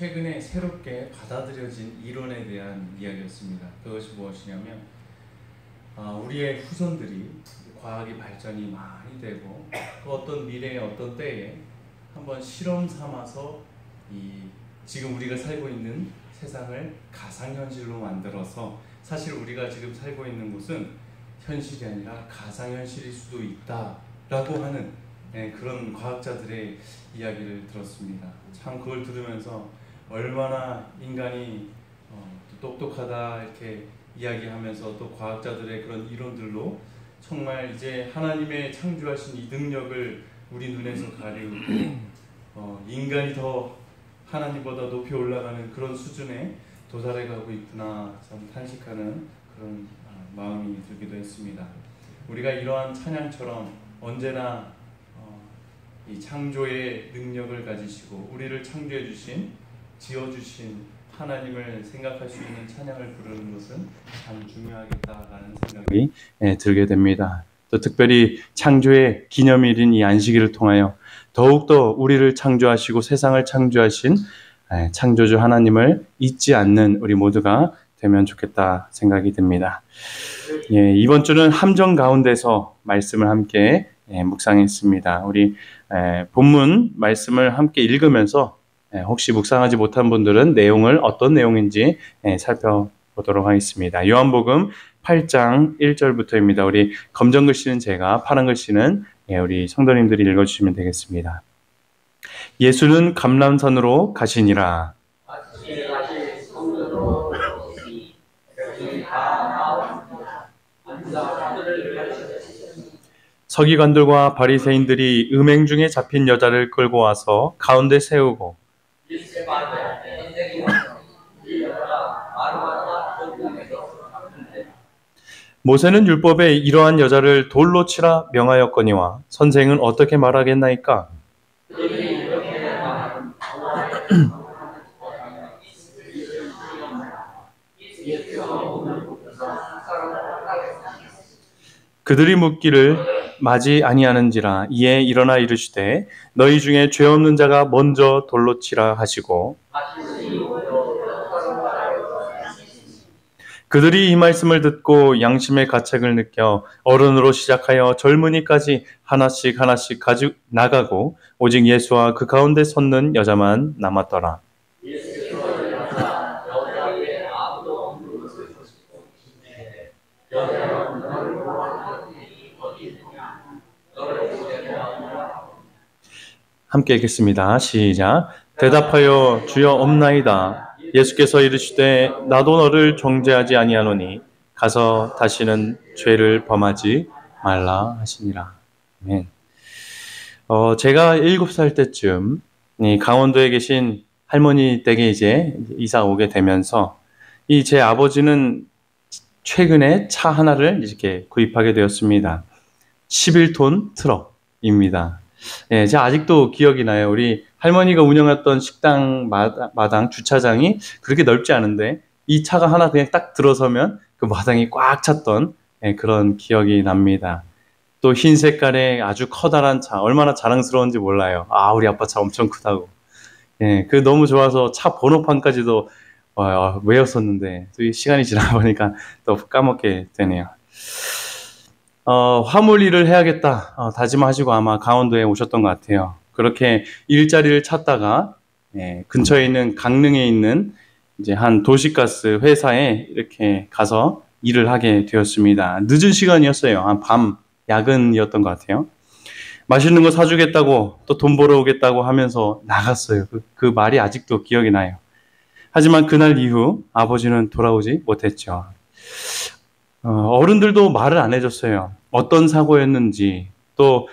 최근에 새롭게 받아들여진 이론에 대한 이야기였습니다. 그것이 무엇이냐면 우리의 후손들이 과학이 발전이 많이 되고 또 어떤 미래의 어떤 때에 한번 실험 삼아서 지금 우리가 살고 있는 세상을 가상현실로 만들어서 사실 우리가 지금 살고 있는 곳은 현실이 아니라 가상현실일 수도 있다라고 하는 그런 과학자들의 이야기를 들었습니다. 참 그걸 들으면서 얼마나 인간이 똑똑하다 이렇게 이야기하면서 또 과학자들의 그런 이론들로 정말 이제 하나님의 창조하신 이 능력을 우리 눈에서 가리우고 인간이 더 하나님보다 높이 올라가는 그런 수준에 도달해 가고 있구나 참 탄식하는 그런 마음이 들기도 했습니다. 우리가 이러한 찬양처럼 언제나 이 창조의 능력을 가지시고 우리를 창조해 주신 지어주신 하나님을 생각할 수 있는 찬양을 부르는 것은 참 중요하겠다라는 생각이 들게 됩니다. 또 특별히 창조의 기념일인 이 안식일을 통하여 더욱더 우리를 창조하시고 세상을 창조하신 창조주 하나님을 잊지 않는 우리 모두가 되면 좋겠다 생각이 듭니다. 이번 주는 함정 가운데서 말씀을 함께 묵상했습니다. 우리 본문 말씀을 함께 읽으면서 혹시 묵상하지 못한 분들은 어떤 내용인지 살펴보도록 하겠습니다. 요한복음 8장 1절부터입니다. 우리 검정 글씨는 제가, 파란 글씨는 우리 성도님들이 읽어주시면 되겠습니다. 예수는 감람산으로 가시니라. 서기관들과 바리새인들이 음행 중에 잡힌 여자를 끌고 와서 가운데 세우고 모세는 율법에 이러한 여자를 돌로 치라 명하였거니와 선생은 어떻게 말하겠나이까? 그들이 묻기를 마지 아니하는지라. 이에 일어나 이르시되 너희 중에 죄 없는 자가 먼저 돌로 치라 하시고 그들이 이 말씀을 듣고 양심의 가책을 느껴 어른으로 시작하여 젊은이까지 하나씩 가지고 나가고 오직 예수와 그 가운데 섰는 여자만 남았더라. 함께 읽겠습니다. 시작. 대답하여 주여 없나이다. 예수께서 이르시되 나도 너를 정죄하지 아니하노니 가서 다시는 죄를 범하지 말라 하시니라. 아멘. 제가 7살 때쯤 강원도에 계신 할머니 댁에 이제 이사 오게 되면서 제 아버지는 최근에 차 하나를 이렇게 구입하게 되었습니다. 11톤 트럭입니다. 제가 아직도 기억이 나요. 우리 할머니가 운영했던 식당 마당 주차장이 그렇게 넓지 않은데 이 차가 하나 그냥 딱 들어서면 그 마당이 꽉 찼던 그런 기억이 납니다. 또 흰 색깔의 아주 커다란 차, 얼마나 자랑스러운지 몰라요. 우리 아빠 차 엄청 크다고. 그 너무 좋아서 차 번호판까지도 외웠었는데 또 시간이 지나다 보니까 또 까먹게 되네요. 화물 일을 해야겠다 다짐하시고 아마 강원도에 오셨던 것 같아요. 그렇게 일자리를 찾다가 근처에 있는 강릉에 있는 이제 한 도시가스 회사에 이렇게 가서 일을 하게 되었습니다. 늦은 시간이었어요. 한 밤 야근이었던 것 같아요. 맛있는 거 사주겠다고 또 돈 벌어 오겠다고 하면서 나갔어요. 그 말이 아직도 기억이 나요. 하지만 그날 이후 아버지는 돌아오지 못했죠. 어른들도 말을 안 해줬어요. 어떤 사고였는지 또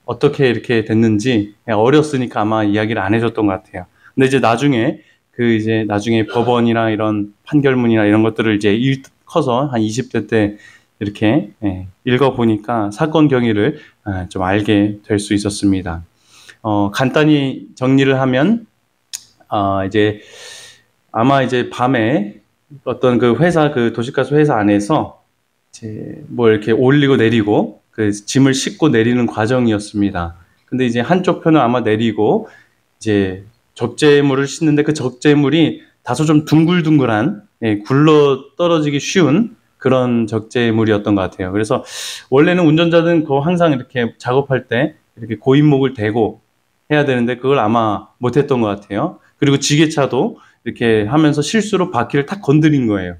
어떻게 이렇게 됐는지 어렸으니까 아마 이야기를 안 해줬던 것 같아요. 근데 이제 나중에 법원이나 이런 판결문이나 이런 것들을 이제 커서 한 20대 때 이렇게 읽어보니까 사건 경위를 좀 알게 될 수 있었습니다. 간단히 정리를 하면 이제 아마 이제 밤에 어떤 그 도시가스 회사 안에서 이제 뭐 이렇게 올리고 내리고 그 짐을 싣고 내리는 과정이었습니다. 근데 이제 한쪽 편을 아마 내리고 이제 적재물을 씻는데 그 적재물이 다소 좀 둥글둥글한, 굴러 떨어지기 쉬운 그런 적재물이었던 것 같아요. 그래서 원래는 운전자들은 그거 항상 이렇게 작업할 때 이렇게 고인목을 대고 해야 되는데 그걸 아마 못했던 것 같아요. 그리고 지게차도 이렇게 하면서 실수로 바퀴를 탁 건드린 거예요.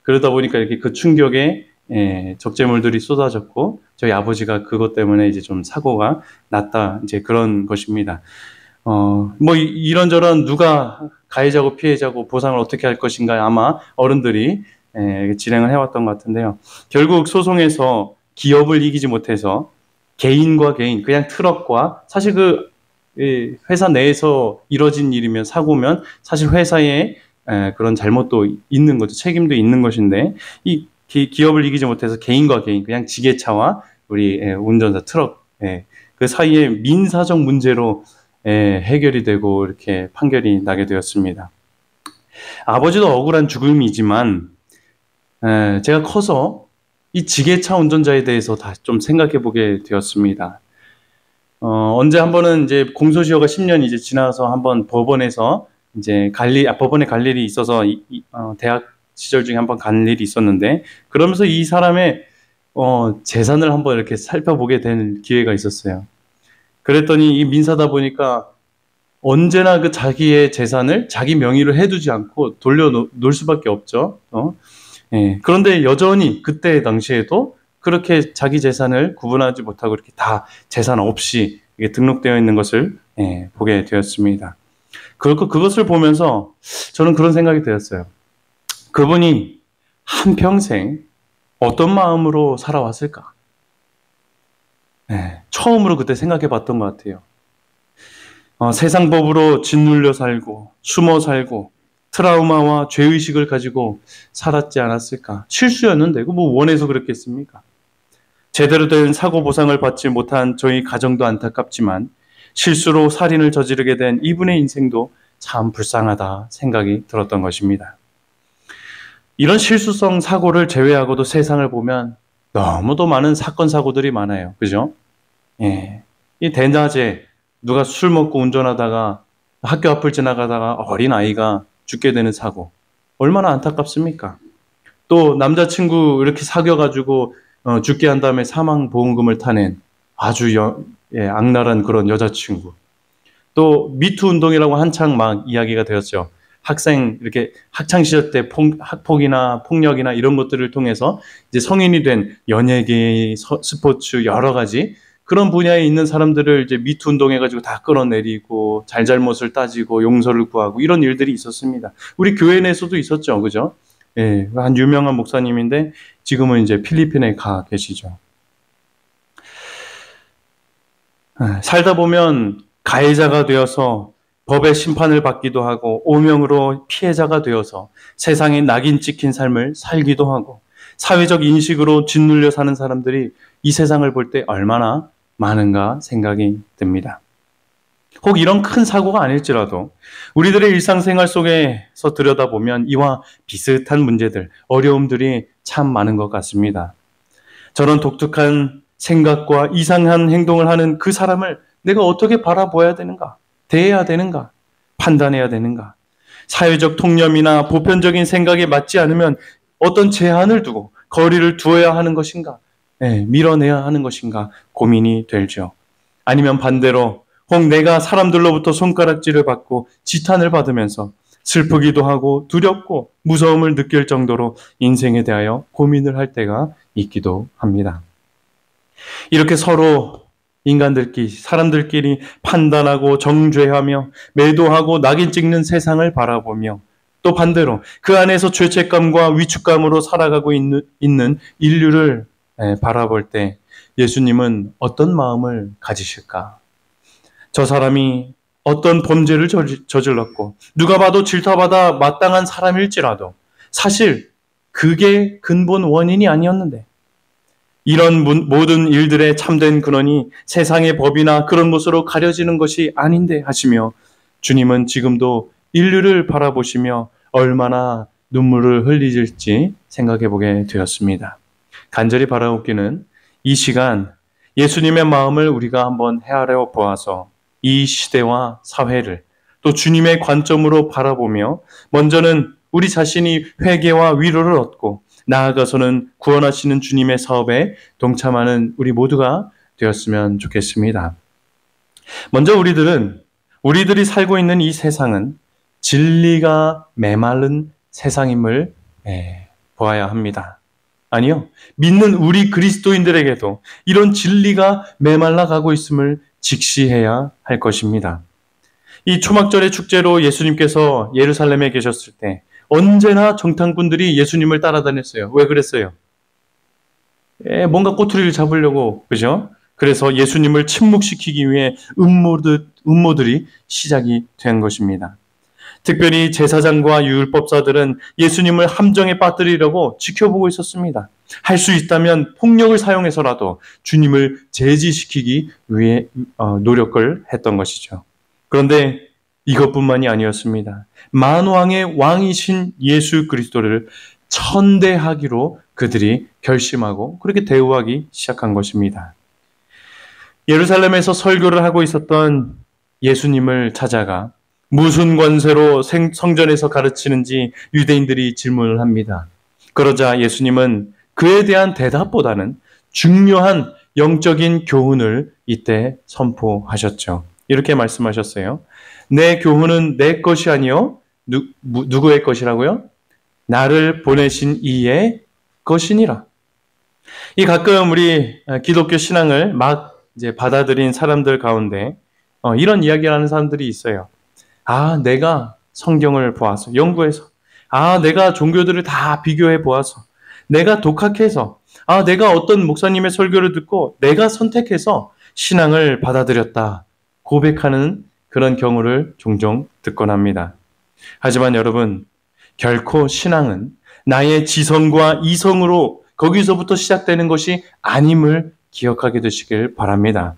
그러다 보니까 이렇게 그 충격에 적재물들이 쏟아졌고 저희 아버지가 그것 때문에 이제 좀 사고가 났다, 이제 그런 것입니다. 뭐 이런저런 누가 가해자고 피해자고 보상을 어떻게 할 것인가 아마 어른들이 진행을 해왔던 것 같은데요. 결국 소송에서 기업을 이기지 못해서 개인과 개인, 그냥 트럭과, 사실 그 회사 내에서 이뤄진 일이면, 사고면 사실 회사에 그런 잘못도 있는 거죠. 책임도 있는 것인데 이 기업을 이기지 못해서 개인과 개인, 그냥 지게차와 우리 운전자 트럭, 그 사이에 민사적 문제로 해결이 되고 이렇게 판결이 나게 되었습니다. 아버지도 억울한 죽음이지만 제가 커서 이 지게차 운전자에 대해서 다시 좀 생각해 보게 되었습니다. 언제 한 번은 이제 공소시효가 10년이 이제 지나서 한번 법원에서 이제 법원에 갈 일이 있어서 대학 시절 중에 한번 간 일이 있었는데, 그러면서 이 사람의 재산을 한번 이렇게 살펴보게 된 기회가 있었어요. 그랬더니 이 민사다 보니까 언제나 그 자기의 재산을 자기 명의로 해두지 않고 돌려놓을 수밖에 없죠. 그런데 여전히 그때 당시에도 그렇게 자기 재산을 구분하지 못하고 이렇게 다 재산 없이 등록되어 있는 것을 보게 되었습니다. 그것을 보면서 저는 그런 생각이 들었어요. 그분이 한평생 어떤 마음으로 살아왔을까? 처음으로 그때 생각해 봤던 것 같아요. 세상 법으로 짓눌려 살고 숨어 살고 트라우마와 죄의식을 가지고 살았지 않았을까? 실수였는데 뭐 원해서 그랬겠습니까? 제대로 된 사고 보상을 받지 못한 저희 가정도 안타깝지만 실수로 살인을 저지르게 된 이분의 인생도 참 불쌍하다 생각이 들었던 것입니다. 이런 실수성 사고를 제외하고도 세상을 보면 너무도 많은 사건 사고들이 많아요. 그죠? 이 대낮에 누가 술 먹고 운전하다가 학교 앞을 지나가다가 어린 아이가 죽게 되는 사고, 얼마나 안타깝습니까? 또 남자친구 이렇게 사귀어가지고 죽게 한 다음에 사망보험금을 타낸 아주 악랄한 그런 여자친구. 또 미투 운동이라고 한창 막 이야기가 되었죠. 이렇게 학창 시절 때 학폭이나 폭력이나 이런 것들을 통해서 이제 성인이 된 연예계, 스포츠 여러 가지 그런 분야에 있는 사람들을 이제 미투 운동해가지고 다 끌어내리고 잘잘못을 따지고 용서를 구하고 이런 일들이 있었습니다. 우리 교회 내에서도 있었죠, 그죠? 한 유명한 목사님인데 지금은 이제 필리핀에 가 계시죠. 살다 보면 가해자가 되어서 법의 심판을 받기도 하고 오명으로 피해자가 되어서 세상에 낙인 찍힌 삶을 살기도 하고 사회적 인식으로 짓눌려 사는 사람들이 이 세상을 볼 때 얼마나 많은가 생각이 듭니다. 혹 이런 큰 사고가 아닐지라도 우리들의 일상생활 속에서 들여다보면 이와 비슷한 문제들, 어려움들이 참 많은 것 같습니다. 저런 독특한 생각과 이상한 행동을 하는 그 사람을 내가 어떻게 바라보아야 되는가? 대해야 되는가? 판단해야 되는가? 사회적 통념이나 보편적인 생각에 맞지 않으면 어떤 제한을 두고 거리를 두어야 하는 것인가? 밀어내야 하는 것인가? 고민이 되죠. 아니면 반대로 혹 내가 사람들로부터 손가락질을 받고 지탄을 받으면서 슬프기도 하고 두렵고 무서움을 느낄 정도로 인생에 대하여 고민을 할 때가 있기도 합니다. 이렇게 서로 사람들끼리 판단하고 정죄하며 매도하고 낙인 찍는 세상을 바라보며 또 반대로 그 안에서 죄책감과 위축감으로 살아가고 있는 인류를 바라볼 때 예수님은 어떤 마음을 가지실까? 저 사람이 어떤 범죄를 저질렀고 누가 봐도 질타받아 마땅한 사람일지라도 사실 그게 근본 원인이 아니었는데 이런 모든 일들의 참된 근원이 세상의 법이나 그런 것으로 가려지는 것이 아닌데 하시며 주님은 지금도 인류를 바라보시며 얼마나 눈물을 흘리실지 생각해 보게 되었습니다. 간절히 바라옵기는 이 시간 예수님의 마음을 우리가 한번 헤아려 보아서 이 시대와 사회를 또 주님의 관점으로 바라보며 먼저는 우리 자신이 회개와 위로를 얻고 나아가서는 구원하시는 주님의 사업에 동참하는 우리 모두가 되었으면 좋겠습니다. 먼저 우리들이 살고 있는 이 세상은 진리가 메마른 세상임을 보아야 합니다. 아니요, 믿는 우리 그리스도인들에게도 이런 진리가 메말라 가고 있음을 직시해야 할 것입니다. 이 초막절의 축제로 예수님께서 예루살렘에 계셨을 때 언제나 정탐꾼들이 예수님을 따라다녔어요. 왜 그랬어요? 뭔가 꼬투리를 잡으려고, 그죠? 그래서 예수님을 침묵시키기 위해 음모들이 시작이 된 것입니다. 특별히 제사장과 율법사들은 예수님을 함정에 빠뜨리려고 지켜보고 있었습니다. 할 수 있다면 폭력을 사용해서라도 주님을 제지시키기 위해 노력을 했던 것이죠. 그런데 이것뿐만이 아니었습니다. 만왕의 왕이신 예수 그리스도를 천대하기로 그들이 결심하고 그렇게 대우하기 시작한 것입니다. 예루살렘에서 설교를 하고 있었던 예수님을 찾아가 무슨 권세로 성전에서 가르치는지 유대인들이 질문을 합니다. 그러자 예수님은 그에 대한 대답보다는 중요한 영적인 교훈을 이때 선포하셨죠. 이렇게 말씀하셨어요. 내 교훈은 내 것이 아니요 누구의 것이라고요? 나를 보내신 이의 것이니라. 이 가끔 우리 기독교 신앙을 막 이제 받아들인 사람들 가운데 이런 이야기를 하는 사람들이 있어요. 내가 성경을 보아서 연구해서, 내가 종교들을 다 비교해 보아서, 내가 독학해서, 내가 어떤 목사님의 설교를 듣고 내가 선택해서 신앙을 받아들였다 고백하는 그런 경우를 종종 듣곤 합니다. 하지만 여러분, 결코 신앙은 나의 지성과 이성으로 거기서부터 시작되는 것이 아님을 기억하게 되시길 바랍니다.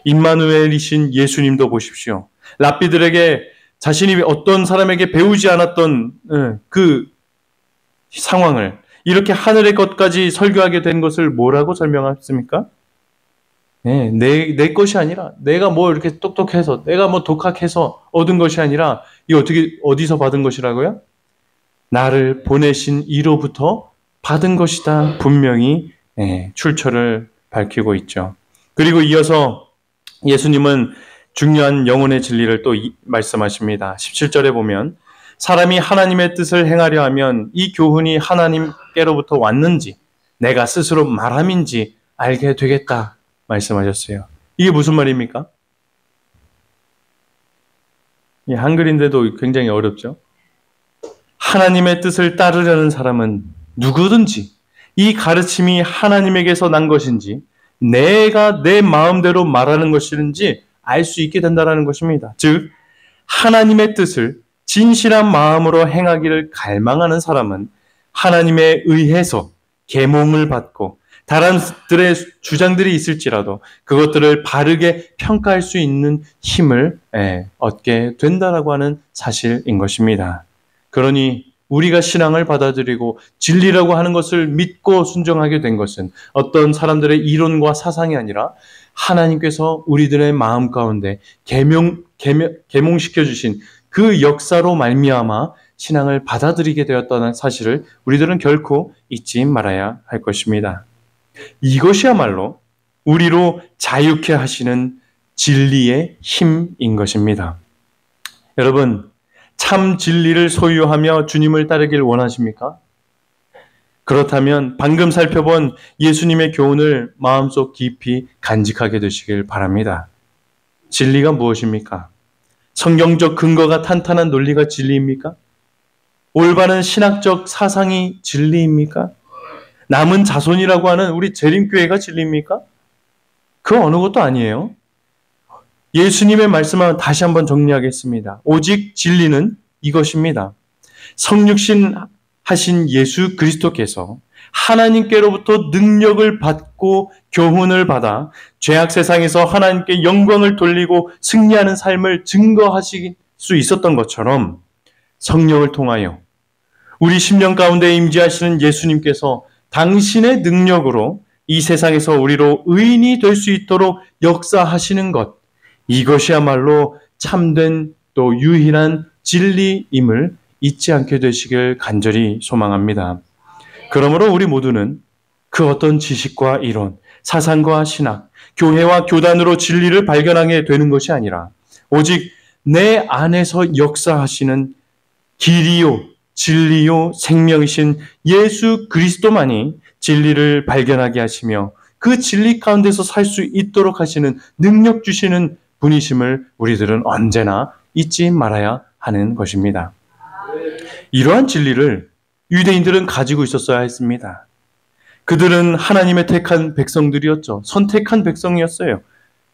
임마누엘이신 예수님도 보십시오. 랍비들에게 자신이 어떤 사람에게 배우지 않았던 그 상황을 이렇게 하늘의 것까지 설교하게 된 것을 뭐라고 설명했습니까? 내 것이 아니라 내가 뭐 이렇게 똑똑해서 내가 뭐 독학해서 얻은 것이 아니라 이거 어디서 받은 것이라고요? 나를 보내신 이로부터 받은 것이다. 분명히 출처를 밝히고 있죠. 그리고 이어서 예수님은 중요한 영혼의 진리를 또 말씀하십니다. 17절에 보면 사람이 하나님의 뜻을 행하려 하면 이 교훈이 하나님께로부터 왔는지 내가 스스로 말함인지 알게 되겠다 말씀하셨어요. 이게 무슨 말입니까? 한글인데도 굉장히 어렵죠. 하나님의 뜻을 따르려는 사람은 누구든지 이 가르침이 하나님에게서 난 것인지 내가 내 마음대로 말하는 것인지 알 수 있게 된다는 것입니다. 즉 하나님의 뜻을 진실한 마음으로 행하기를 갈망하는 사람은 하나님에 의해서 계몽을 받고 사람들의 주장들이 있을지라도 그것들을 바르게 평가할 수 있는 힘을 얻게 된다라고 하는 사실인 것입니다. 그러니 우리가 신앙을 받아들이고 진리라고 하는 것을 믿고 순종하게 된 것은 어떤 사람들의 이론과 사상이 아니라 하나님께서 우리들의 마음 가운데 계몽시켜 주신 그 역사로 말미암아 신앙을 받아들이게 되었다는 사실을 우리들은 결코 잊지 말아야 할 것입니다. 이것이야말로 우리로 자유케 하시는 진리의 힘인 것입니다. 여러분, 참 진리를 소유하며 주님을 따르길 원하십니까? 그렇다면 방금 살펴본 예수님의 교훈을 마음속 깊이 간직하게 되시길 바랍니다. 진리가 무엇입니까? 성경적 근거가 탄탄한 논리가 진리입니까? 올바른 신학적 사상이 진리입니까? 남은 자손이라고 하는 우리 재림교회가 진리입니까? 그 어느 것도 아니에요. 예수님의 말씀을 다시 한번 정리하겠습니다. 오직 진리는 이것입니다. 성육신 하신 예수 그리스도께서 하나님께로부터 능력을 받고 교훈을 받아 죄악 세상에서 하나님께 영광을 돌리고 승리하는 삶을 증거하실 수 있었던 것처럼 성령을 통하여 우리 심령 가운데 임재하시는 예수님께서 당신의 능력으로 이 세상에서 우리로 의인이 될 수 있도록 역사하시는 것, 이것이야말로 참된 또 유일한 진리임을 잊지 않게 되시길 간절히 소망합니다. 그러므로 우리 모두는 그 어떤 지식과 이론, 사상과 신학, 교회와 교단으로 진리를 발견하게 되는 것이 아니라 오직 내 안에서 역사하시는 길이요, 진리요, 생명이신 예수 그리스도만이 진리를 발견하게 하시며 그 진리 가운데서 살 수 있도록 하시는 능력 주시는 분이심을 우리들은 언제나 잊지 말아야 하는 것입니다. 이러한 진리를 유대인들은 가지고 있었어야 했습니다. 그들은 하나님의 택한 백성들이었죠. 선택한 백성이었어요.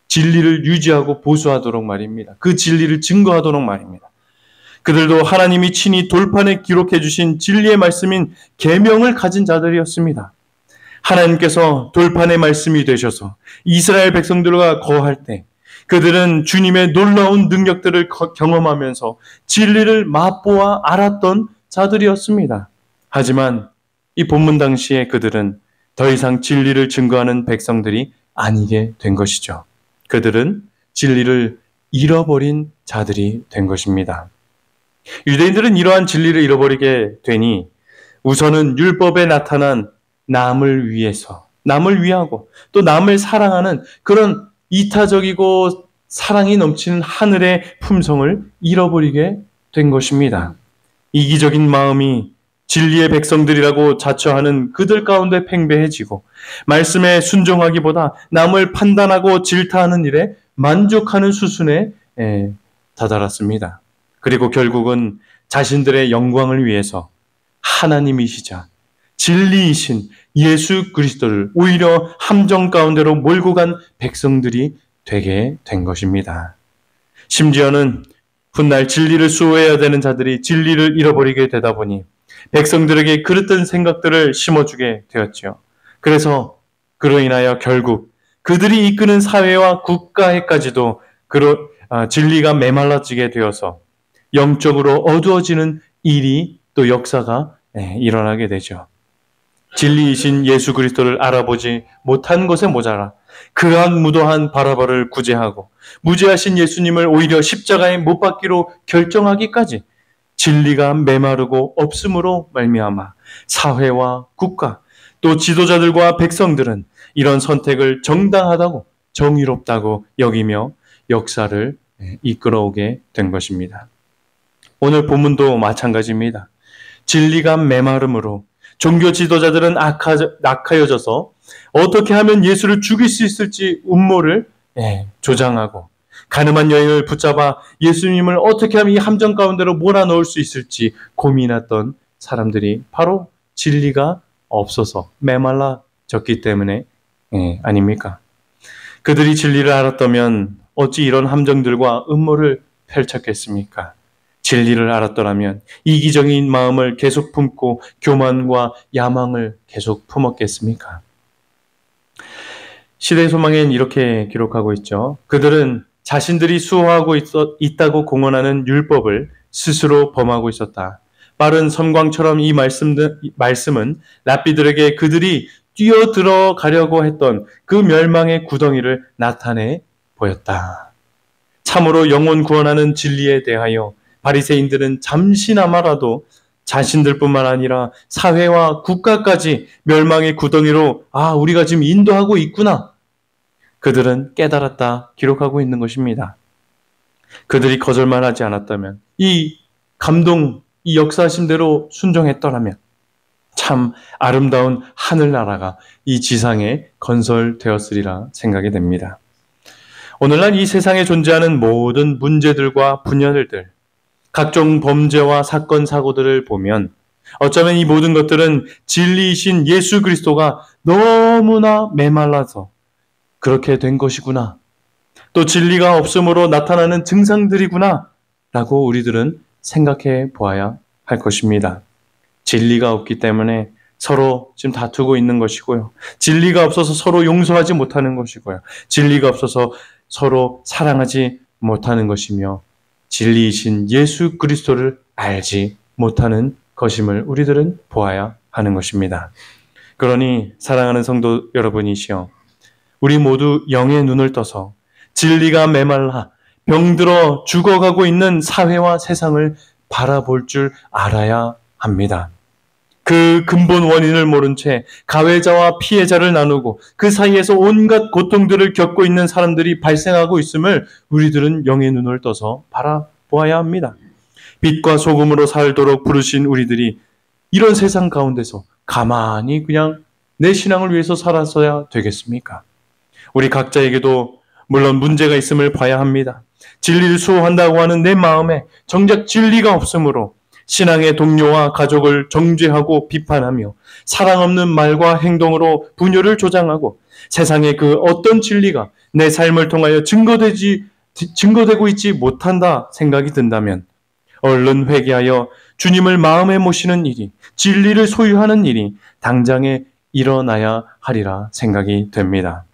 진리를 유지하고 보수하도록 말입니다. 그 진리를 증거하도록 말입니다. 그들도 하나님이 친히 돌판에 기록해 주신 진리의 말씀인 계명을 가진 자들이었습니다. 하나님께서 돌판의 말씀이 되셔서 이스라엘 백성들과 거할 때 그들은 주님의 놀라운 능력들을 경험하면서 진리를 맛보아 알았던 자들이었습니다. 하지만 이 본문 당시에 그들은 더 이상 진리를 증거하는 백성들이 아니게 된 것이죠. 그들은 진리를 잃어버린 자들이 된 것입니다. 유대인들은 이러한 진리를 잃어버리게 되니 우선은 율법에 나타난 남을 위해서, 남을 위하고 또 남을 사랑하는 그런 이타적이고 사랑이 넘치는 하늘의 품성을 잃어버리게 된 것입니다. 이기적인 마음이 진리의 백성들이라고 자처하는 그들 가운데 팽배해지고 말씀에 순종하기보다 남을 판단하고 질타하는 일에 만족하는 수순에 다다랐습니다. 그리고 결국은 자신들의 영광을 위해서 하나님이시자 진리이신 예수 그리스도를 오히려 함정 가운데로 몰고 간 백성들이 되게 된 것입니다. 심지어는 훗날 진리를 수호해야 되는 자들이 진리를 잃어버리게 되다 보니 백성들에게 그릇된 생각들을 심어주게 되었죠. 그래서 그로 인하여 결국 그들이 이끄는 사회와 국가에까지도 진리가 메말라지게 되어서 영적으로 어두워지는 일이 또 역사가 일어나게 되죠. 진리이신 예수 그리스도를 알아보지 못한 것에 모자라 극악무도한 바라바를 구제하고 무죄하신 예수님을 오히려 십자가에 못 박기로 결정하기까지 진리가 메마르고 없음으로 말미암아 사회와 국가 또 지도자들과 백성들은 이런 선택을 정당하다고 정의롭다고 여기며 역사를 이끌어오게 된 것입니다. 오늘 본문도 마찬가지입니다. 진리가 메마름으로 종교 지도자들은 악하여져서 어떻게 하면 예수를 죽일 수 있을지 음모를 조장하고 가늠한 여인을 붙잡아 예수님을 어떻게 하면 이 함정 가운데로 몰아넣을 수 있을지 고민했던 사람들이 바로 진리가 없어서 메말라졌기 때문에 아닙니까? 그들이 진리를 알았다면 어찌 이런 함정들과 음모를 펼쳤겠습니까? 진리를 알았더라면 이기적인 마음을 계속 품고 교만과 야망을 계속 품었겠습니까? 시대의 소망엔 이렇게 기록하고 있죠. 그들은 자신들이 수호하고 있다고 공언하는 율법을 스스로 범하고 있었다. 빠른 섬광처럼 이 말씀은 랍비들에게 그들이 뛰어들어 가려고 했던 그 멸망의 구덩이를 나타내 보였다. 참으로 영혼 구원하는 진리에 대하여 바리새인들은 잠시나마라도 자신들뿐만 아니라 사회와 국가까지 멸망의 구덩이로 우리가 지금 인도하고 있구나. 그들은 깨달았다 기록하고 있는 것입니다. 그들이 거절만 하지 않았다면 이 역사하심대로 순종했더라면 참 아름다운 하늘나라가 이 지상에 건설되었으리라 생각이 됩니다. 오늘날 이 세상에 존재하는 모든 문제들과 분야들들, 각종 범죄와 사건, 사고들을 보면 어쩌면 이 모든 것들은 진리이신 예수 그리스도가 너무나 메말라서 그렇게 된 것이구나. 또 진리가 없음으로 나타나는 증상들이구나. 라고 우리들은 생각해 보아야 할 것입니다. 진리가 없기 때문에 서로 지금 다투고 있는 것이고요. 진리가 없어서 서로 용서하지 못하는 것이고요. 진리가 없어서 서로 사랑하지 못하는 것이며 진리이신 예수 그리스도를 알지 못하는 것임을 우리들은 보아야 하는 것입니다. 그러니 사랑하는 성도 여러분이시여, 우리 모두 영의 눈을 떠서 진리가 메말라 병들어 죽어가고 있는 사회와 세상을 바라볼 줄 알아야 합니다. 그 근본 원인을 모른 채 가해자와 피해자를 나누고 그 사이에서 온갖 고통들을 겪고 있는 사람들이 발생하고 있음을 우리들은 영의 눈을 떠서 바라보아야 합니다. 빛과 소금으로 살도록 부르신 우리들이 이런 세상 가운데서 가만히 그냥 내 신앙을 위해서 살았어야 되겠습니까? 우리 각자에게도 물론 문제가 있음을 봐야 합니다. 진리를 수호한다고 하는 내 마음에 정작 진리가 없으므로 신앙의 동료와 가족을 정죄하고 비판하며 사랑 없는 말과 행동으로 분열을 조장하고 세상의 그 어떤 진리가 내 삶을 통하여 증거되고 있지 못한다 생각이 든다면 얼른 회개하여 주님을 마음에 모시는 일이, 진리를 소유하는 일이 당장에 일어나야 하리라 생각이 됩니다.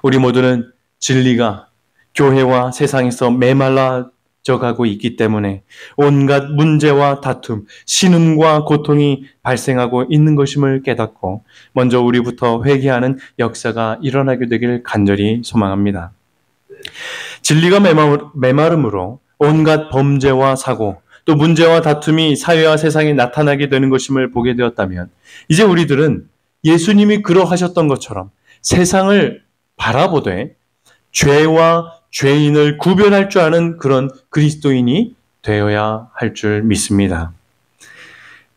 우리 모두는 진리가 교회와 세상에서 메말라져 가고 있기 때문에 온갖 문제와 다툼, 신음과 고통이 발생하고 있는 것임을 깨닫고 먼저 우리부터 회개하는 역사가 일어나게 되길 간절히 소망합니다. 진리가 메마름으로 온갖 범죄와 사고, 또 문제와 다툼이 사회와 세상에 나타나게 되는 것임을 보게 되었다면 이제 우리들은 예수님이 그러하셨던 것처럼 세상을 바라보되 죄와 죄인을 구별할 줄 아는 그런 그리스도인이 되어야 할 줄 믿습니다.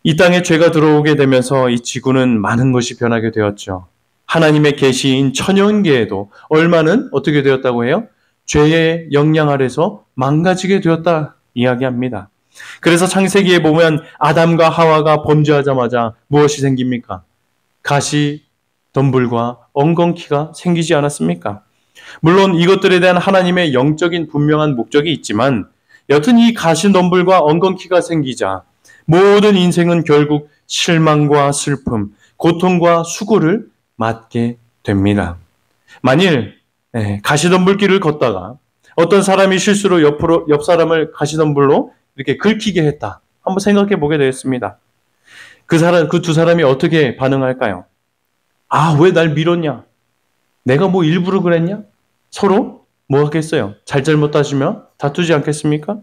이 땅에 죄가 들어오게 되면서 이 지구는 많은 것이 변하게 되었죠. 하나님의 계시인 천연계에도 얼마는 어떻게 되었다고 해요? 죄의 영향 아래서 망가지게 되었다 이야기합니다. 그래서 창세기에 보면 아담과 하와가 범죄하자마자 무엇이 생깁니까? 가시, 덤불과 엉겅퀴가 생기지 않았습니까? 물론 이것들에 대한 하나님의 영적인 분명한 목적이 있지만 여튼 이 가시, 덤불과 엉겅퀴가 생기자 모든 인생은 결국 실망과 슬픔, 고통과 수고를 맞게 됩니다. 만일 가시덤불길을 걷다가 어떤 사람이 실수로 옆 사람을 가시덤불로 이렇게 긁히게 했다. 한번 생각해 보게 되겠습니다. 그 두 사람이 어떻게 반응할까요? 아, 왜 날 밀었냐? 내가 뭐 일부러 그랬냐? 서로 뭐 하겠어요? 잘잘못 따지며 다투지 않겠습니까?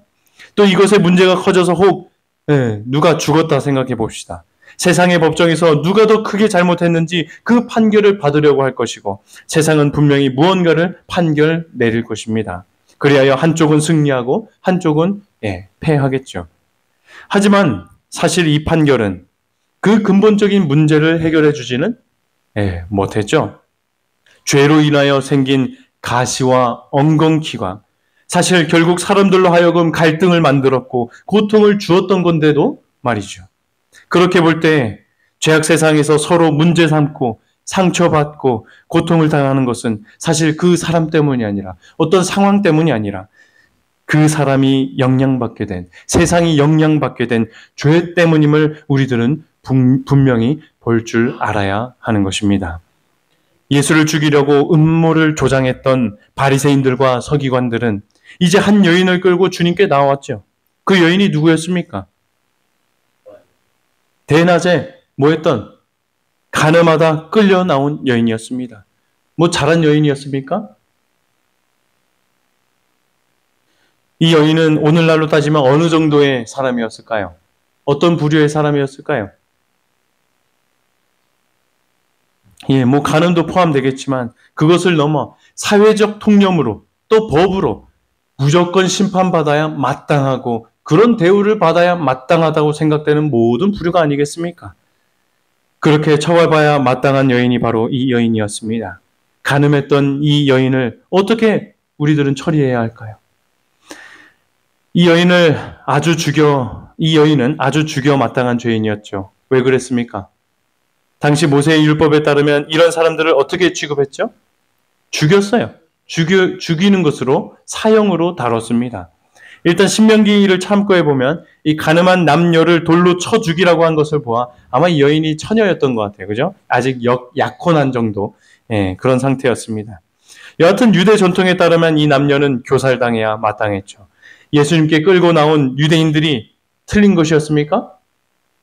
또 이것의 문제가 커져서 혹 누가 죽었다 생각해 봅시다. 세상의 법정에서 누가 더 크게 잘못했는지 그 판결을 받으려고 할 것이고 세상은 분명히 무언가를 판결 내릴 것입니다. 그리하여 한쪽은 승리하고 한쪽은 패하겠죠. 하지만 사실 이 판결은 그 근본적인 문제를 해결해 주지는 못했죠. 죄로 인하여 생긴 가시와 엉겅퀴가 사실 결국 사람들로 하여금 갈등을 만들었고 고통을 주었던 건데도 말이죠. 그렇게 볼 때 죄악 세상에서 서로 문제 삼고 상처받고 고통을 당하는 것은 사실 그 사람 때문이 아니라 어떤 상황 때문이 아니라 그 사람이 영향받게 된, 세상이 영향받게 된 죄 때문임을 우리들은 분명히 볼 줄 알아야 하는 것입니다. 예수를 죽이려고 음모를 조장했던 바리새인들과 서기관들은 이제 한 여인을 끌고 주님께 나왔죠. 그 여인이 누구였습니까? 대낮에 뭐했던 가늠하다 끌려 나온 여인이었습니다. 뭐 잘한 여인이었습니까? 이 여인은 오늘날로 따지면 어느 정도의 사람이었을까요? 어떤 부류의 사람이었을까요? 뭐 간음도 포함되겠지만 그것을 넘어 사회적 통념으로 또 법으로 무조건 심판받아야 마땅하고 그런 대우를 받아야 마땅하다고 생각되는 모든 부류가 아니겠습니까? 그렇게 처벌받아야 마땅한 여인이 바로 이 여인이었습니다. 간음했던 이 여인을 어떻게 우리들은 처리해야 할까요? 이 여인은 아주 죽여 마땅한 죄인이었죠. 왜 그랬습니까? 당시 모세의 율법에 따르면 이런 사람들을 어떻게 취급했죠? 죽였어요. 죽이는 것으로 사형으로 다뤘습니다. 일단 신명기를 참고해 보면 이 가늠한 남녀를 돌로 쳐 죽이라고 한 것을 보아 아마 이 여인이 처녀였던 것 같아요. 그죠? 아직 약혼한 정도 그런 상태였습니다. 여하튼 유대 전통에 따르면 이 남녀는 교살당해야 마땅했죠. 예수님께 끌고 나온 유대인들이 틀린 것이었습니까?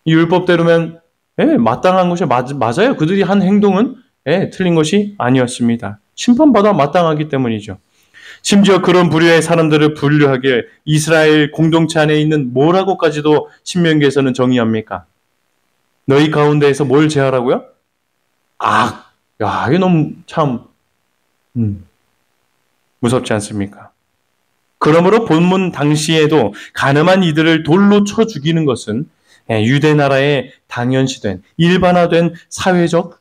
이 율법대로면 마땅한 것이 맞아요. 그들이 한 행동은 틀린 것이 아니었습니다. 심판받아 마땅하기 때문이죠. 심지어 그런 부류의 사람들을 분류하길 이스라엘 공동체 안에 있는 뭐라고까지도 신명기에서는 정의합니까? 너희 가운데에서 뭘 제하라고요? 악. 야, 이게 너무 참 무섭지 않습니까? 그러므로 본문 당시에도 가늠한 이들을 돌로 쳐 죽이는 것은 유대 나라의 당연시된 일반화된 사회적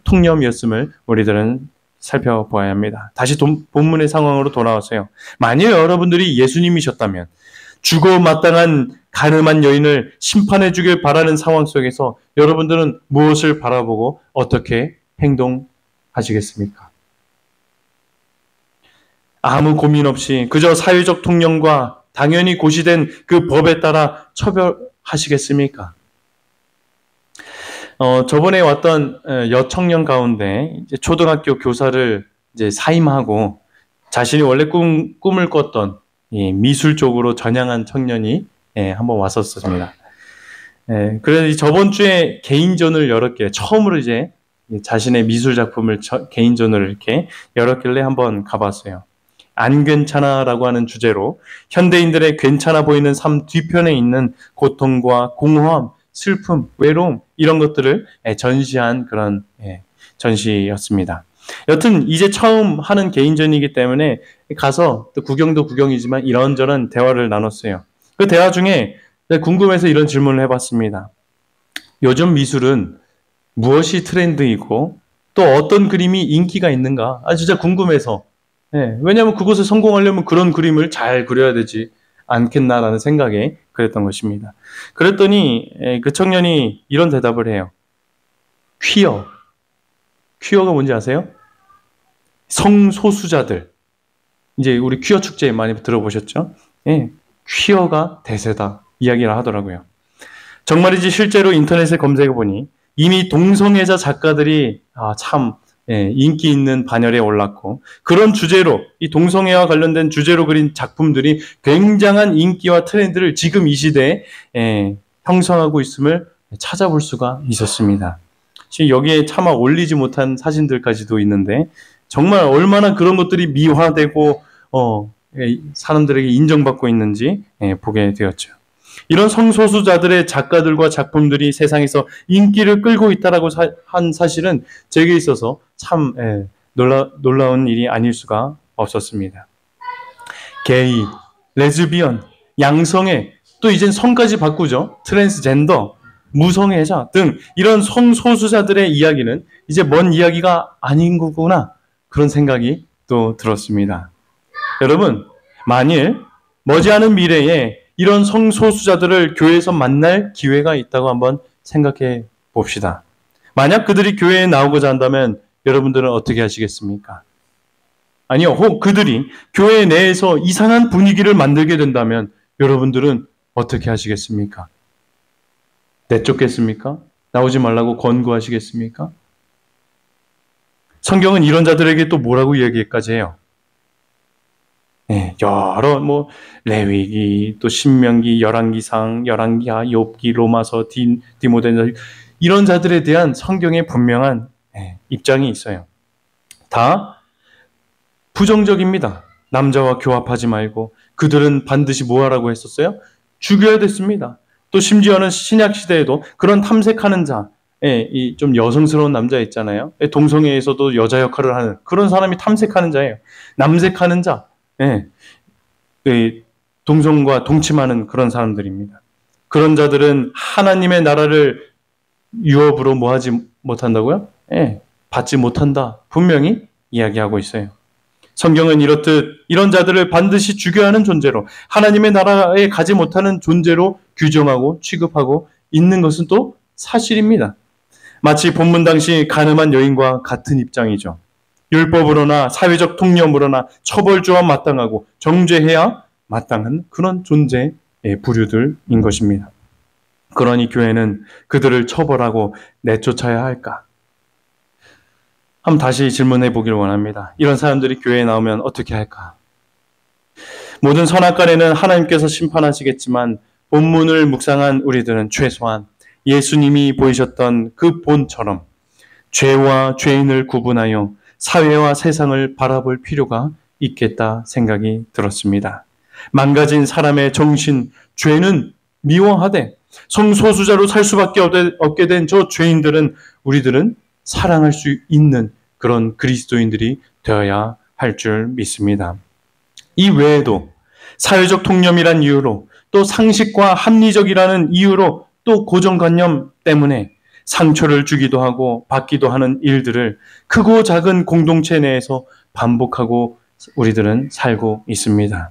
통념이었음을 우리들은 살펴보아야 합니다. 다시 본문의 상황으로 돌아와서요. 만일 여러분들이 예수님이셨다면 죽어 마땅한 가늠한 여인을 심판해 주길 바라는 상황 속에서 여러분들은 무엇을 바라보고 어떻게 행동하시겠습니까? 아무 고민 없이 그저 사회적 통념과 당연히 고시된 그 법에 따라 처벌하시겠습니까? 저번에 왔던 여청년 가운데 이제 초등학교 교사를 이제 사임하고 자신이 원래 꿈을 꿨던 미술 쪽으로 전향한 청년이 한번 왔었습니다. 그래서 저번 주에 개인전을 열었길래 처음으로 이제 자신의 미술 작품을 개인전을 이렇게 열었길래 한번 가봤어요. 안 괜찮아라고 하는 주제로 현대인들의 괜찮아 보이는 삶 뒤편에 있는 고통과 공허함, 슬픔, 외로움 이런 것들을 전시한 그런 전시였습니다. 여튼 이제 처음 하는 개인전이기 때문에 가서 또 구경도 구경이지만 이런저런 대화를 나눴어요. 그 대화 중에 궁금해서 이런 질문을 해봤습니다. 요즘 미술은 무엇이 트렌드이고 또 어떤 그림이 인기가 있는가? 진짜 궁금해서. 왜냐하면 그곳에 성공하려면 그런 그림을 잘 그려야 되지 않겠나라는 생각에 그랬던 것입니다. 그랬더니 그 청년이 이런 대답을 해요. 퀴어가 뭔지 아세요? 성소수자들. 이제 우리 퀴어 축제 많이 들어보셨죠? 퀴어가 대세다 이야기를 하더라고요. 정말이지 실제로 인터넷에 검색해보니 이미 동성애자 작가들이 참 인기 있는 반열에 올랐고 그런 주제로 이 동성애와 관련된 주제로 그린 작품들이 굉장한 인기와 트렌드를 지금 이 시대에 형성하고 있음을 찾아볼 수가 있었습니다. 여기에 차마 올리지 못한 사진들까지도 있는데 정말 얼마나 그런 것들이 미화되고 사람들에게 인정받고 있는지 보게 되었죠. 이런 성소수자들의 작가들과 작품들이 세상에서 인기를 끌고 있다라고 한 사실은 제게 있어서 참 놀라운 일이 아닐 수가 없었습니다. 게이, 레즈비언, 양성애, 또 이젠 성까지 바꾸죠. 트랜스젠더, 무성애자 등 이런 성소수자들의 이야기는 이제 먼 이야기가 아닌 거구나 그런 생각이 또 들었습니다. 여러분, 만일 머지않은 미래에 이런 성소수자들을 교회에서 만날 기회가 있다고 한번 생각해 봅시다. 만약 그들이 교회에 나오고자 한다면 여러분들은 어떻게 하시겠습니까? 아니요, 혹 그들이 교회 내에서 이상한 분위기를 만들게 된다면 여러분들은 어떻게 하시겠습니까? 내쫓겠습니까? 나오지 말라고 권고하시겠습니까? 성경은 이런 자들에게 또 뭐라고 이야기까지 해요? 여러 레위기, 또 신명기, 열왕기상, 열왕기하, 욥기, 로마서, 디모데 이런 자들에 대한 성경의 분명한 입장이 있어요. 다 부정적입니다. 남자와 교합하지 말고 그들은 반드시 뭐하라고 했었어요? 죽여야 됐습니다. 또 심지어는 신약 시대에도 그런 탐색하는 자, 이 좀 여성스러운 남자 있잖아요. 동성애에서도 여자 역할을 하는 그런 사람이 탐색하는 자예요. 남색하는 자. 동성과 동침하는 그런 사람들입니다. 그런 자들은 하나님의 나라를 유업으로 뭐하지 못한다고요? 받지 못한다. 분명히 이야기하고 있어요. 성경은 이렇듯 이런 자들을 반드시 죽여야 하는 존재로 하나님의 나라에 가지 못하는 존재로 규정하고 취급하고 있는 것은 또 사실입니다. 마치 본문 당시 가늠한 여인과 같은 입장이죠. 율법으로나 사회적 통념으로나 처벌조와 마땅하고 정죄해야 마땅한 그런 존재의 부류들인 것입니다. 그러니 교회는 그들을 처벌하고 내쫓아야 할까? 한번 다시 질문해 보길 원합니다. 이런 사람들이 교회에 나오면 어떻게 할까? 모든 선악간에는 하나님께서 심판하시겠지만 본문을 묵상한 우리들은 최소한 예수님이 보이셨던 그 본처럼 죄와 죄인을 구분하여 사회와 세상을 바라볼 필요가 있겠다 생각이 들었습니다. 망가진 사람의 정신, 죄는 미워하되 성소수자로 살 수밖에 없게 된 저 죄인들은 우리들은 사랑할 수 있는 그런 그리스도인들이 되어야 할 줄 믿습니다. 이 외에도 사회적 통념이란 이유로 또 상식과 합리적이라는 이유로 또 고정관념 때문에 상처를 주기도 하고 받기도 하는 일들을 크고 작은 공동체 내에서 반복하고 우리들은 살고 있습니다.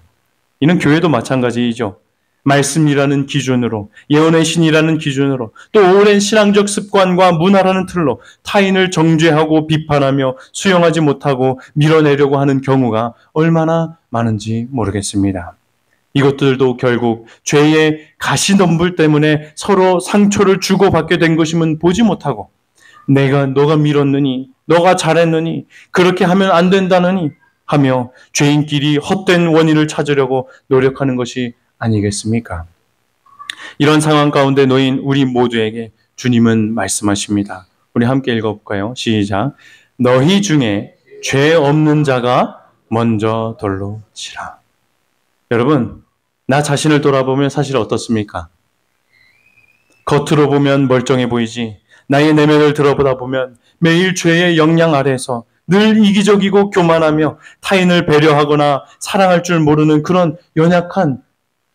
이는 교회도 마찬가지이죠. 말씀이라는 기준으로, 예언의 신이라는 기준으로, 또 오랜 신앙적 습관과 문화라는 틀로 타인을 정죄하고 비판하며 수용하지 못하고 밀어내려고 하는 경우가 얼마나 많은지 모르겠습니다. 이것들도 결국 죄의 가시덤불 때문에 서로 상처를 주고받게 된 것임은 보지 못하고 너가 밀었느니, 너가 잘했느니, 그렇게 하면 안 된다느니 하며 죄인끼리 헛된 원인을 찾으려고 노력하는 것이 아니겠습니까? 이런 상황 가운데 놓인 우리 모두에게 주님은 말씀하십니다. 우리 함께 읽어볼까요? 시작. 너희 중에 죄 없는 자가 먼저 돌로 치라. 여러분, 나 자신을 돌아보면 사실 어떻습니까? 겉으로 보면 멀쩡해 보이지 나의 내면을 들어보다 보면 매일 죄의 영향 아래에서 늘 이기적이고 교만하며 타인을 배려하거나 사랑할 줄 모르는 그런 연약한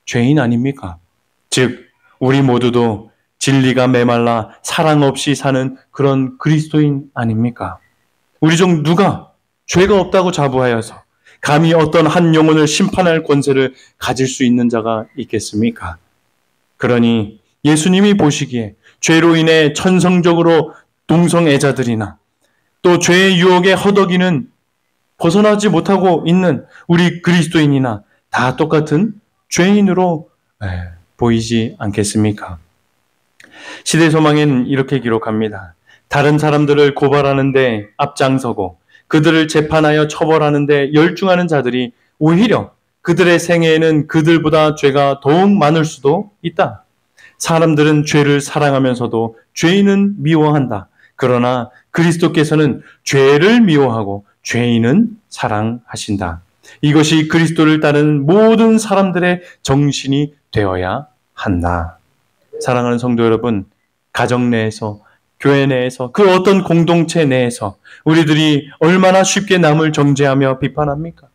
죄인 아닙니까? 즉 우리 모두도 진리가 메말라 사랑 없이 사는 그런 그리스도인 아닙니까? 우리 중 누가 죄가 없다고 자부하여서 감히 어떤 한 영혼을 심판할 권세를 가질 수 있는 자가 있겠습니까? 그러니 예수님이 보시기에 죄로 인해 천성적으로 동성애자들이나 또 죄의 유혹에 허덕이는 벗어나지 못하고 있는 우리 그리스도인이나 다 똑같은 죄인으로 보이지 않겠습니까? 시대소망에는 이렇게 기록합니다. 다른 사람들을 고발하는데 앞장서고 그들을 재판하여 처벌하는데 열중하는 자들이 오히려 그들의 생애에는 그들보다 죄가 더욱 많을 수도 있다. 사람들은 죄를 사랑하면서도 죄인은 미워한다. 그러나 그리스도께서는 죄를 미워하고 죄인은 사랑하신다. 이것이 그리스도를 따르는 모든 사람들의 정신이 되어야 한다. 사랑하는 성도 여러분, 가정 내에서, 교회 내에서, 그 어떤 공동체 내에서 우리들이 얼마나 쉽게 남을 정죄하며 비판합니까?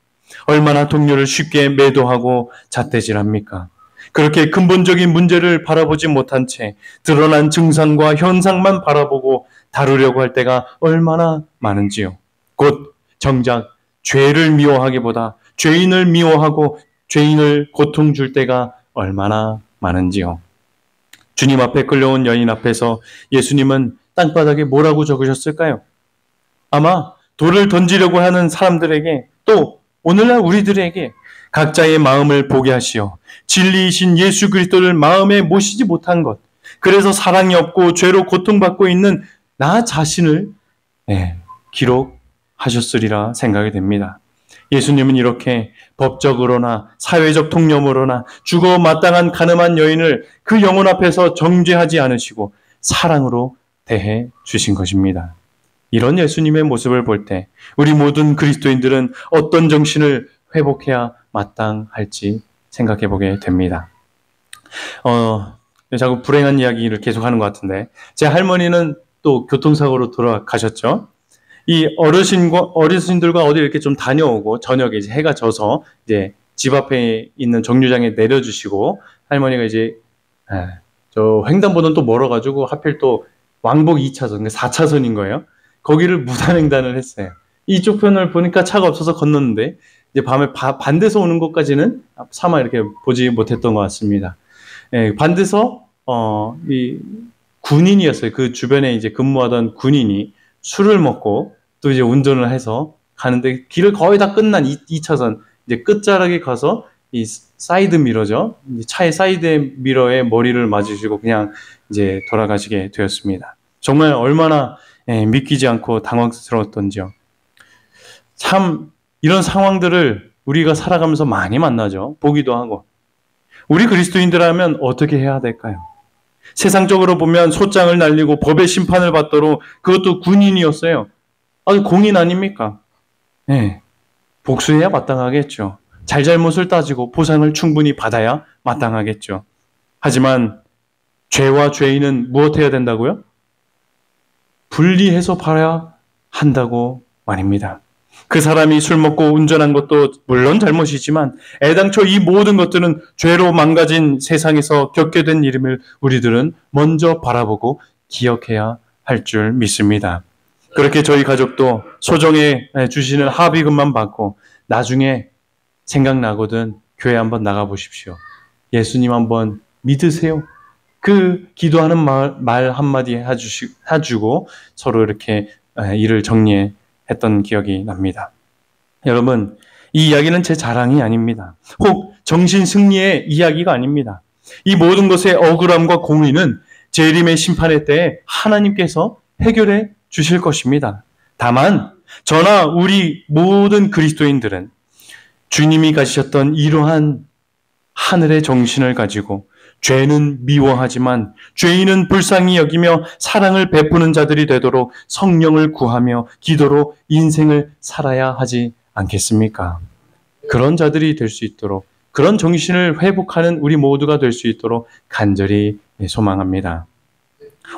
얼마나 동료를 쉽게 매도하고 잣대질합니까? 그렇게 근본적인 문제를 바라보지 못한 채 드러난 증상과 현상만 바라보고 다루려고 할 때가 얼마나 많은지요. 곧 정작 죄를 미워하기보다 죄인을 미워하고 죄인을 고통 줄 때가 얼마나 많은지요. 주님 앞에 끌려온 여인 앞에서 예수님은 땅바닥에 뭐라고 적으셨을까요? 아마 돌을 던지려고 하는 사람들에게 또 오늘날 우리들에게 각자의 마음을 보게 하시어 진리이신 예수 그리스도를 마음에 모시지 못한 것, 그래서 사랑이 없고 죄로 고통받고 있는 나 자신을 기록하셨으리라 생각이 됩니다. 예수님은 이렇게 법적으로나 사회적 통념으로나 죽어 마땅한 가늠한 여인을 그 영혼 앞에서 정죄하지 않으시고 사랑으로 대해 주신 것입니다. 이런 예수님의 모습을 볼 때 우리 모든 그리스도인들은 어떤 정신을 회복해야 마땅할지 생각해 보게 됩니다. 자꾸 불행한 이야기를 계속하는 것 같은데 제 할머니는 또 교통사고로 돌아가셨죠. 이 어르신들과 어디 이렇게 좀 다녀오고 저녁에 이제 해가 져서 이제 집 앞에 있는 정류장에 내려주시고 할머니가 이제 저 횡단보도는 또 멀어가지고 하필 또 왕복 2차선, 4차선인 거예요. 거기를 무단횡단을 했어요. 이쪽 편을 보니까 차가 없어서 건넜는데 이제 밤에 반대서 오는 것까지는 차마 이렇게 보지 못했던 것 같습니다. 반대서 이 군인이었어요. 그 주변에 이제 근무하던 군인이 술을 먹고 또 이제 운전을 해서 가는데 길을 거의 다 끝난 2차선 이제 끝자락에 가서 이 사이드 미러죠. 차의 사이드 미러에 머리를 맞으시고 그냥 이제 돌아가시게 되었습니다. 정말 얼마나 믿기지 않고 당황스러웠던지요. 참 이런 상황들을 우리가 살아가면서 많이 만나죠. 보기도 하고. 우리 그리스도인들하면 어떻게 해야 될까요? 세상적으로 보면 소장을 날리고 법의 심판을 받도록 그것도 군인이었어요. 아주 공인 아닙니까? 네. 복수해야 마땅하겠죠. 잘잘못을 따지고 보상을 충분히 받아야 마땅하겠죠. 하지만 죄와 죄인은 무엇해야 된다고요? 분리해서 봐야 한다고 말입니다. 그 사람이 술 먹고 운전한 것도 물론 잘못이지만 애당초 이 모든 것들은 죄로 망가진 세상에서 겪게 된 일임을 우리들은 먼저 바라보고 기억해야 할 줄 믿습니다. 그렇게 저희 가족도 소정에 주시는 합의금만 받고 나중에 생각나거든 교회 한번 나가보십시오. 예수님 한번 믿으세요. 그 기도하는 말 한마디 해주고 서로 이렇게 일을 정리했던 기억이 납니다. 여러분, 이 이야기는 제 자랑이 아닙니다. 혹 정신 승리의 이야기가 아닙니다. 이 모든 것의 억울함과 공의는 재림의 심판의 때에 하나님께서 해결해 주실 것입니다. 다만 저나 우리 모든 그리스도인들은 주님이 가지셨던 이러한 하늘의 정신을 가지고 죄는 미워하지만 죄인은 불쌍히 여기며 사랑을 베푸는 자들이 되도록 성령을 구하며 기도로 인생을 살아야 하지 않겠습니까? 그런 자들이 될 수 있도록, 그런 정신을 회복하는 우리 모두가 될 수 있도록 간절히 소망합니다.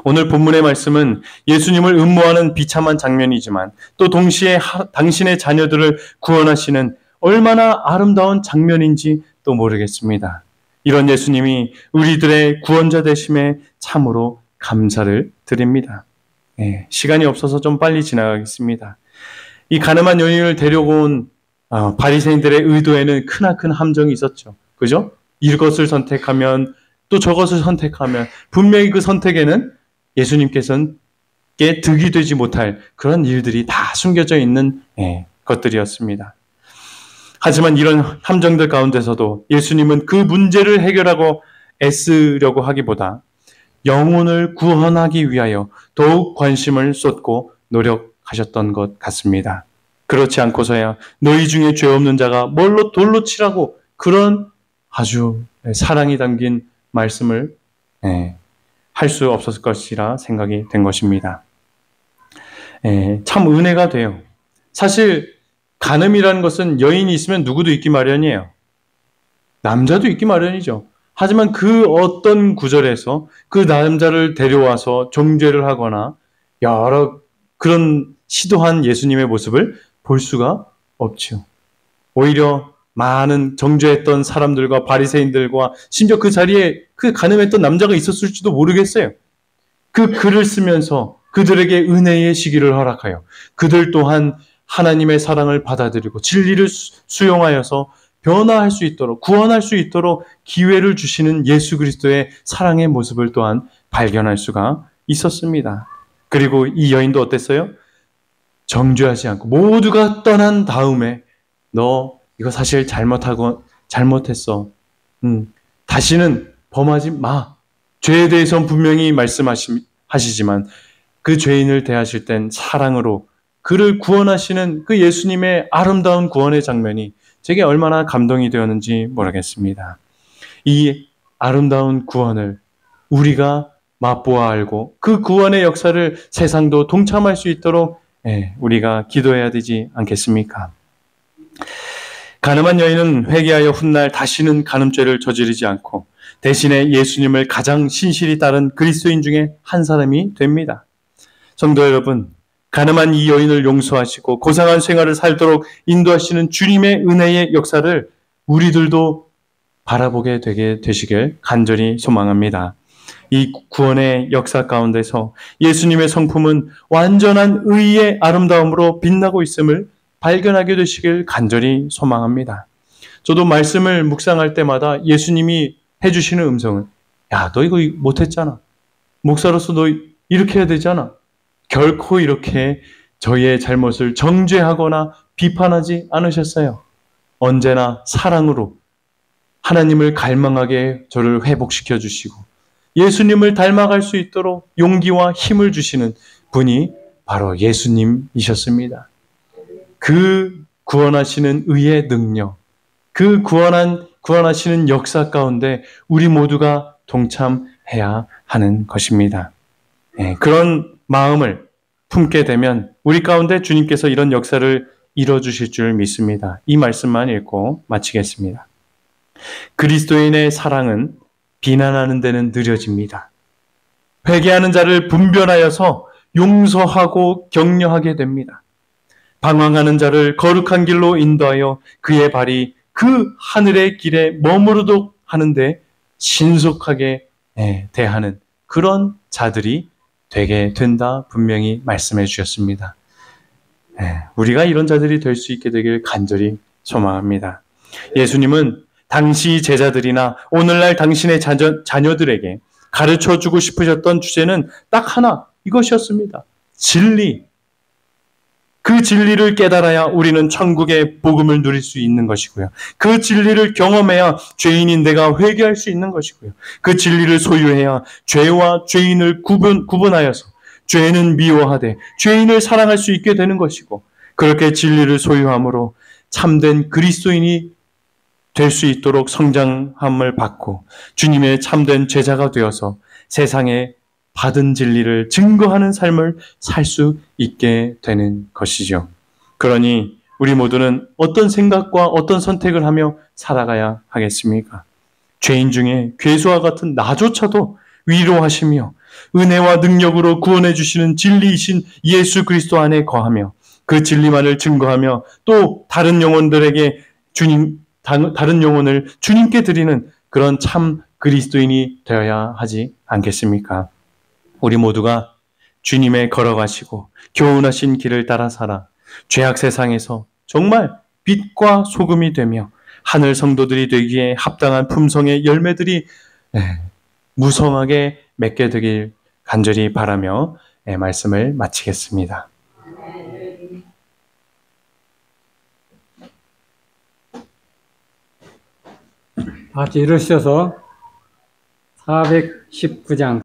오늘 본문의 말씀은 예수님을 음모하는 비참한 장면이지만 또 동시에 당신의 자녀들을 구원하시는 얼마나 아름다운 장면인지 또 모르겠습니다. 이런 예수님이 우리들의 구원자 되심에 참으로 감사를 드립니다. 시간이 없어서 좀 빨리 지나가겠습니다. 이 가늠한 여인을 데려온 바리새인들의 의도에는 크나큰 함정이 있었죠. 그죠? 이것을 선택하면 또 저것을 선택하면 분명히 그 선택에는 예수님께서는 득이 되지 못할 그런 일들이 다 숨겨져 있는 것들이었습니다. 하지만 이런 함정들 가운데서도 예수님은 그 문제를 해결하고 애쓰려고 하기보다 영혼을 구원하기 위하여 더욱 관심을 쏟고 노력하셨던 것 같습니다. 그렇지 않고서야 너희 중에 죄 없는 자가 뭘로 돌로 치라고 그런 아주 사랑이 담긴 말씀을 할 수 없었을 것이라 생각이 된 것입니다. 참 은혜가 돼요. 사실 간음이라는 것은 여인이 있으면 누구도 있기 마련이에요. 남자도 있기 마련이죠. 하지만 그 어떤 구절에서 그 남자를 데려와서 정죄를 하거나 여러 그런 시도한 예수님의 모습을 볼 수가 없죠. 오히려 많은 정죄했던 사람들과 바리새인들과 심지어 그 자리에 그 간음했던 남자가 있었을지도 모르겠어요. 그 글을 쓰면서 그들에게 은혜의 시기를 허락하여 그들 또한 하나님의 사랑을 받아들이고 진리를 수용하여서 변화할 수 있도록 구원할 수 있도록 기회를 주시는 예수 그리스도의 사랑의 모습을 또한 발견할 수가 있었습니다. 그리고 이 여인도 어땠어요? 정죄하지 않고 모두가 떠난 다음에 너 이거 사실 잘못했어. 다시는 범하지 마. 죄에 대해서는 분명히 말씀하시지만 그 죄인을 대하실 땐 사랑으로 그를 구원하시는 그 예수님의 아름다운 구원의 장면이 제게 얼마나 감동이 되었는지 모르겠습니다. 이 아름다운 구원을 우리가 맛보아 알고 그 구원의 역사를 세상도 동참할 수 있도록 우리가 기도해야 되지 않겠습니까? 간음한 여인은 회개하여 훗날 다시는 간음죄를 저지르지 않고 대신에 예수님을 가장 신실히 따른 그리스도인 중에 한 사람이 됩니다. 성도 여러분, 간음한 이 여인을 용서하시고 고상한 생활을 살도록 인도하시는 주님의 은혜의 역사를 우리들도 바라보게 되게 되시길 간절히 소망합니다. 이 구원의 역사 가운데서 예수님의 성품은 완전한 의의 아름다움으로 빛나고 있음을 발견하게 되시길 간절히 소망합니다. 저도 말씀을 묵상할 때마다 예수님이 해주시는 음성은 야, 너 이거 못했잖아. 목사로서 너 이렇게 해야 되잖아. 결코 이렇게 저희의 잘못을 정죄하거나 비판하지 않으셨어요. 언제나 사랑으로 하나님을 갈망하게 저를 회복시켜 주시고 예수님을 닮아갈 수 있도록 용기와 힘을 주시는 분이 바로 예수님이셨습니다. 그 구원하시는 의의 능력, 그 구원하시는 역사 가운데 우리 모두가 동참해야 하는 것입니다. 그런 마음을 품게 되면 우리 가운데 주님께서 이런 역사를 이뤄주실 줄 믿습니다. 이 말씀만 읽고 마치겠습니다. 그리스도인의 사랑은 비난하는 데는 느려집니다. 회개하는 자를 분별하여서 용서하고 격려하게 됩니다. 방황하는 자를 거룩한 길로 인도하여 그의 발이 그 하늘의 길에 머무르도록 하는데 신속하게 대하는 그런 자들이 되게 된다 분명히 말씀해 주셨습니다. 우리가 이런 자들이 될 수 있게 되길 간절히 소망합니다. 예수님은 당시 제자들이나 오늘날 당신의 자녀들에게 가르쳐주고 싶으셨던 주제는 딱 하나, 이것이었습니다. 진리. 그 진리를 깨달아야 우리는 천국의 복음을 누릴 수 있는 것이고요. 그 진리를 경험해야 죄인인 내가 회개할 수 있는 것이고요. 그 진리를 소유해야 죄와 죄인을 구분하여서 죄는 미워하되 죄인을 사랑할 수 있게 되는 것이고, 그렇게 진리를 소유함으로 참된 그리스도인이 될 수 있도록 성장함을 받고 주님의 참된 제자가 되어서 세상에 받은 진리를 증거하는 삶을 살 수 있게 되는 것이죠. 그러니 우리 모두는 어떤 생각과 어떤 선택을 하며 살아가야 하겠습니까? 죄인 중에 괴수와 같은 나조차도 위로하시며 은혜와 능력으로 구원해 주시는 진리이신 예수 그리스도 안에 거하며 그 진리만을 증거하며 또 다른 영혼들에게 다른 영혼을 주님께 드리는 그런 참 그리스도인이 되어야 하지 않겠습니까? 우리 모두가 주님의 걸어가시고 교훈하신 길을 따라 살아 죄악 세상에서 정말 빛과 소금이 되며 하늘 성도들이 되기에 합당한 품성의 열매들이 무성하게 맺게 되길 간절히 바라며 말씀을 마치겠습니다. 다 같이 일어서셔서 419장